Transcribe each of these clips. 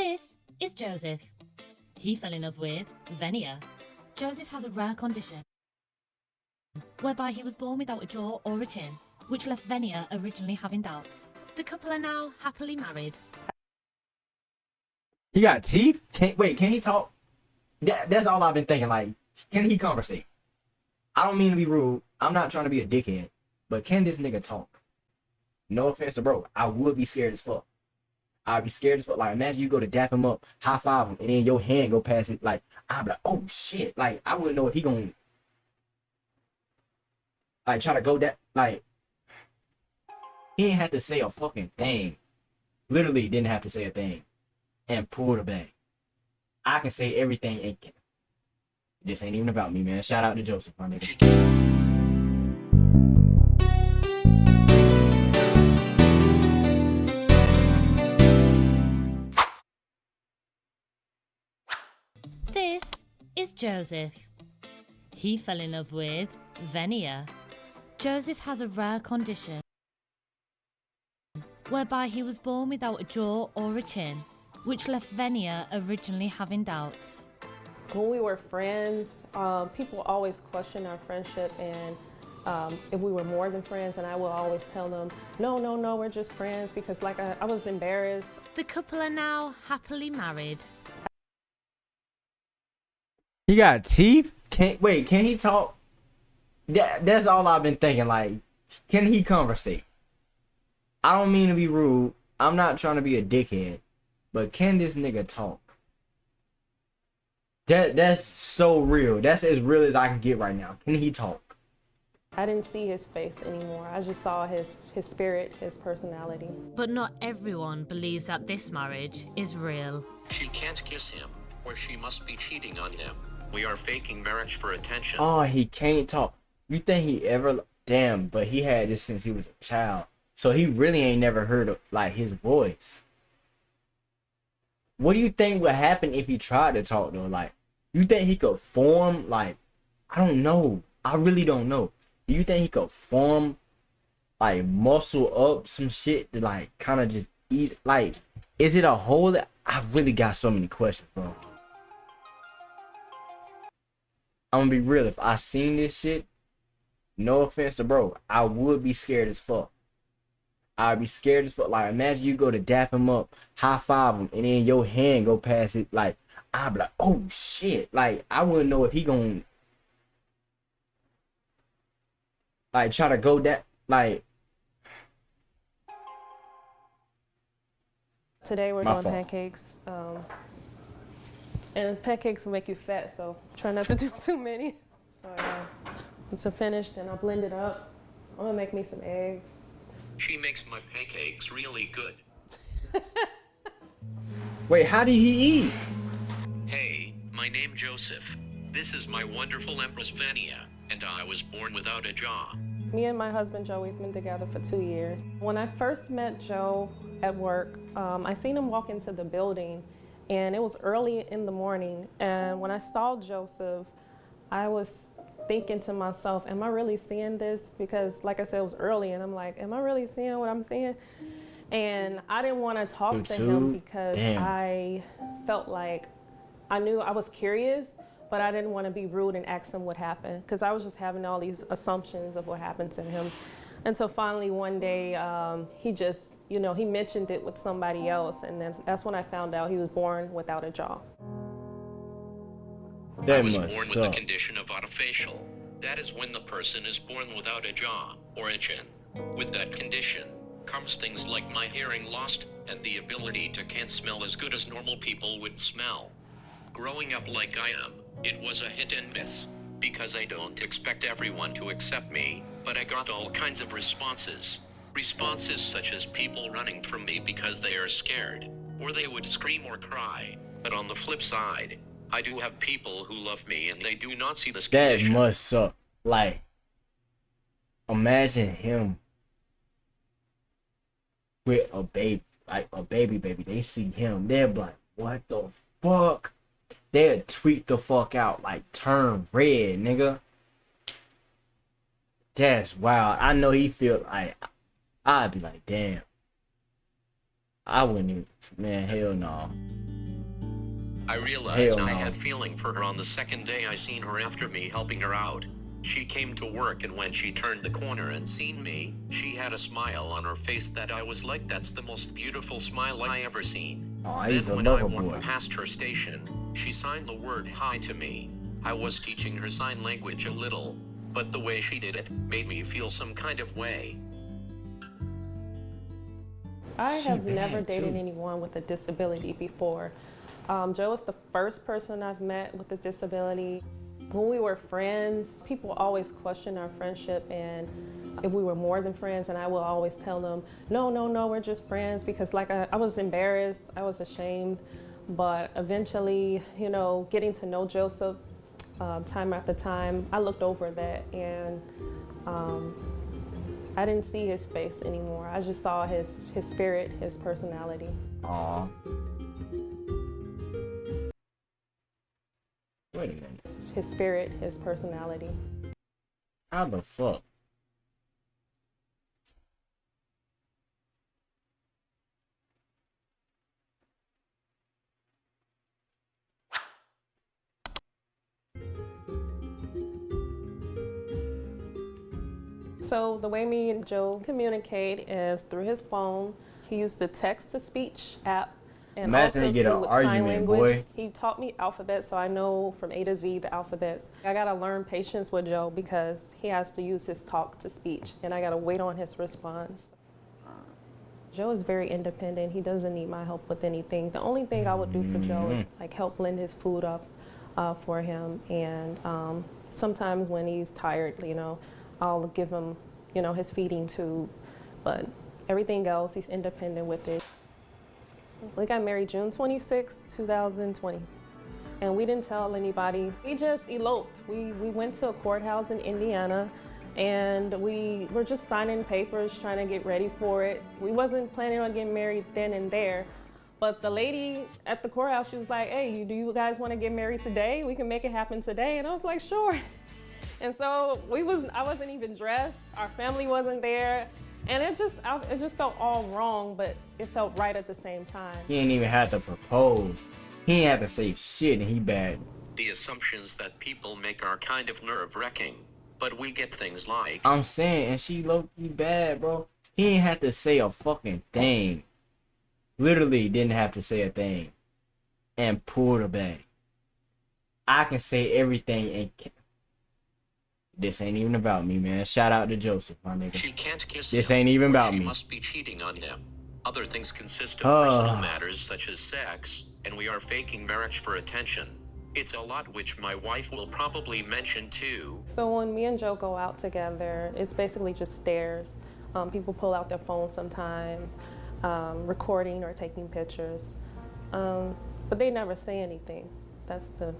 This is Joseph. He fell in love with Venia. Joseph has a rare condition whereby he was born without a jaw or a chin, which left Venia originally having doubts. The couple are now happily married. He got teeth? Can he talk? That's all I've been thinking. Like, can he conversate? I don't mean to be rude. I'm not trying to be a dickhead. But can this nigga talk? No offense to bro. I would be scared as fuck. I'd be scared as fuck. Like, imagine you go to dap him up, high five him, and then your hand go past it. Like, I'd be like, oh shit. Like, I wouldn't know if he gonna like try to go that. Like, he ain't have to say a fucking thing. Literally didn't have to say a thing. And pull the bag. I can say everything and this ain't even about me, man. Shout out to Joseph, my nigga. This is Joseph. He fell in love with Venia. Joseph has a rare condition whereby he was born without a jaw or a chin, which left Venia originally having doubts. When we were friends, people always questioned our friendship and if we were more than friends, and I will always tell them, no, we're just friends, because like I was embarrassed. The couple are now happily married. He got teeth? Can he talk? That's all I've been thinking. Like, can he conversate? I don't mean to be rude. I'm not trying to be a dickhead. But can this nigga talk? That's so real. That's as real as I can get right now. Can he talk? I didn't see his face anymore. I just saw his spirit, his personality. But not everyone believes that this marriage is real. She can't kiss him, or she must be cheating on him. We are faking marriage for attention. Oh, he can't talk. You think he ever... Damn, but he had this since he was a child. So he really ain't never heard of, like, his voice. What do you think would happen if he tried to talk, though? Like, you think he could form, like... I don't know. I really don't know. Do you think he could form, like, muscle up some shit to, like, kind of just ease... Like, is it a whole... I really got so many questions, bro. I'm gonna be real. If I seen this shit, no offense to bro, I would be scared as fuck. I'd be scared as fuck. Like, imagine you go to dap him up, high five him, and then your hand go past it. Like, I'd be like, oh shit. Like, I wouldn't know if he gonna like try to go that. Like, Today we're doing pancakes. And pancakes will make you fat, so try not to do too many. So once I'm finished, and I'll blend it up. I'm gonna make me some eggs. She makes my pancakes really good. wait, how did he eat? Hey, my name Joseph. This is my wonderful Empress Venia, and I was born without a jaw. Me and my husband Joe, we've been together for 2 years. When I first met Joe at work, I seen him walk into the building, and it was early in the morning. And when I saw Joseph, I was thinking to myself, am I really seeing this? Because like I said, it was early, and I'm like, am I really seeing what I'm seeing? And I didn't want to talk to him because I felt like I was curious, but I didn't want to be rude and ask him what happened, because I was just having all these assumptions of what happened to him. And so finally one day, he just, he mentioned it with somebody else, and then that's when I found out he was born without a jaw. I was born with the condition of autofacial. That is when the person is born without a jaw or a chin. With that condition comes things like my hearing lost and the ability to can't smell as good as normal people would smell. Growing up like I am, it was a hit and miss, because I don't expect everyone to accept me, but I got all kinds of responses. Responses such as people running from me because they are scared, or they would scream or cry. But on the flip side, I do have people who love me and they do not see this condition. That must suck. Like, imagine him with a baby, like a baby. They see him, they're like, what the fuck? They'll tweet the fuck out, like turn red, nigga. That's wild. I know he feel like, I'd be like, damn. I wouldn't even, man, hell no. I realized Hell I no. had feeling for her on the second day I seen her after me helping her out. She came to work, and when she turned the corner and seen me, she had a smile on her face that I was like, that's the most beautiful smile I ever seen. Oh, he's Then a when I lover walked boy. past her station, she signed the word hi to me. I was teaching her sign language a little, but the way she did it made me feel some kind of way. I She have never bad, dated too. anyone with a disability before. Joe is the first person I've met with a disability. When we were friends, people always question our friendship and if we were more than friends, and I will always tell them, no, we're just friends, because like I was embarrassed, I was ashamed, but eventually, you know, getting to know Joseph time after time, I looked over that and I didn't see his face anymore. I just saw his spirit, his personality. Aw. Wait a minute. His spirit, his personality. How the fuck? So the way me and Joe communicate is through his phone. He used the text-to-speech app, and Imagine also they get too an with sign argument, language. boy. He taught me alphabets, so I know from A to Z the alphabets. I gotta learn patience with Joe because he has to use his talk-to-speech, and I gotta wait on his response. Joe is very independent. He doesn't need my help with anything. The only thing I would do for Joe is like help blend his food up for him, and sometimes when he's tired, you know, I'll give him, you know, his feeding tube, but everything else, he's independent with it. We got married June 26, 2020, and we didn't tell anybody. We just eloped. We went to a courthouse in Indiana, and we were just signing papers, trying to get ready for it. We wasn't planning on getting married then and there, but the lady at the courthouse, she was like, hey, do you guys want to get married today? We can make it happen today. And I was like, sure. And so I wasn't even dressed. Our family wasn't there. And it just felt all wrong, but it felt right at the same time. He ain't even had to propose. He ain't had to say shit, and he bad. The assumptions that people make are kind of nerve-wracking, but we get things like, I'm saying, and she low-key bad, bro. He ain't had to say a fucking thing. Literally didn't have to say a thing. And pull the bag. I can say everything and... This ain't even about me, man. Shout out to Joseph, my nigga. she can't kiss This him, ain't even or about she me. must be cheating on him. Other things consist of personal Ah. matters such as sex, and we are faking marriage for attention. It's a lot, which my wife will probably mention too. So when me and Joe go out together, it's basically just stares. People pull out their phones sometimes, recording or taking pictures. But they never say anything. That's the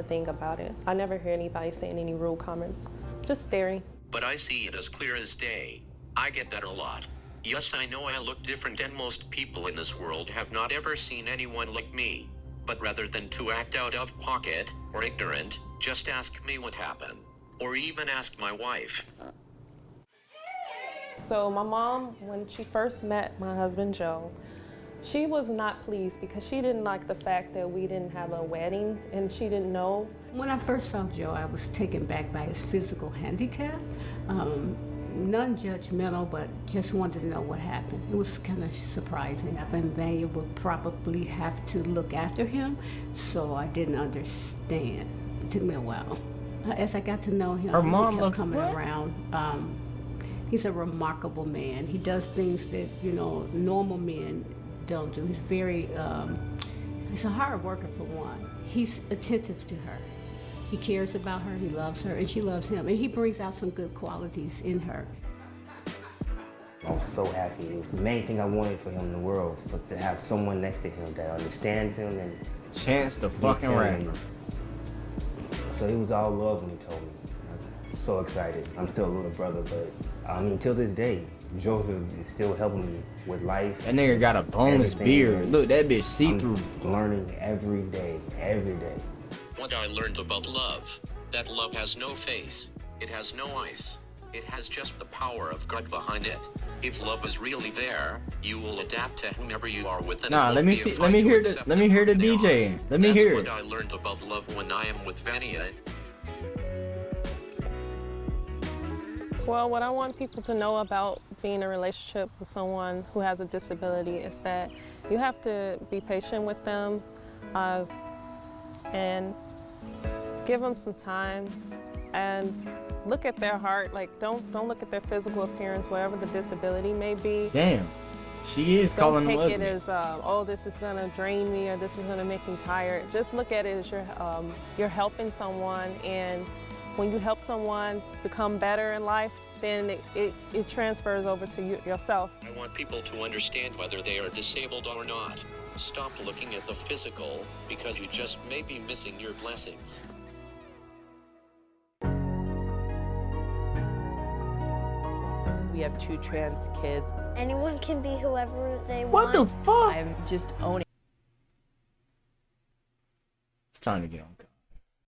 thing about it. I never hear anybody saying any rude comments, just staring. But I see it as clear as day. I get that a lot. Yes, I know I look different, and most people in this world have not ever seen anyone like me. But rather than to act out of pocket or ignorant, just ask me what happened. Or even ask my wife. So my mom, when she first met my husband Joe, she was not pleased because she didn't like the fact that we didn't have a wedding, and she didn't know. When I first saw Joe, I was taken back by his physical handicap. Non-judgmental, but just wanted to know what happened. It was kind of surprising. I've been Vanya would probably have to look after him, so I didn't understand. It took me a while. As I got to know him, Her mom he kept looked coming what? around. He's a remarkable man. He does things that, you know, normal men don't do. He's very, he's a hard worker for one. He's attentive to her. He cares about her, he loves her, and she loves him. And he brings out some good qualities in her. I'm so happy. The main thing I wanted for him in the world was to have someone next to him that understands him and Chance the gets fucking him. rapper. So he was all love when he told me. I'm so excited. I'm still a little brother, but I mean, till this day, Joseph is still helping me with life. That nigga got a boneless Everything, beard. man. Look, that bitch see-through. I'm learning every day, every day. What I learned about love, that love has no face, it has no ice, It has just the power of God behind it. If love is really there, you will adapt to whomever you are with. Nah, let me hear the DJ. Let me hear it. That's what I learned about love when I am with Venia. Well, what I want people to know about being in a relationship with someone who has a disability is that you have to be patient with them and give them some time and look at their heart. Like, don't look at their physical appearance, whatever the disability may be. Damn, she is calling them ugly. Don't take it as, oh, this is gonna drain me or this is gonna make me tired. Just look at it as you're helping someone, and when you help someone become better in life, then it transfers over to yourself. I want people to understand whether they are disabled or not. Stop looking at the physical, because you just may be missing your blessings. We have 2 trans kids. Anyone can be whoever they What want. the fuck? I'm just owning. It's time to get on.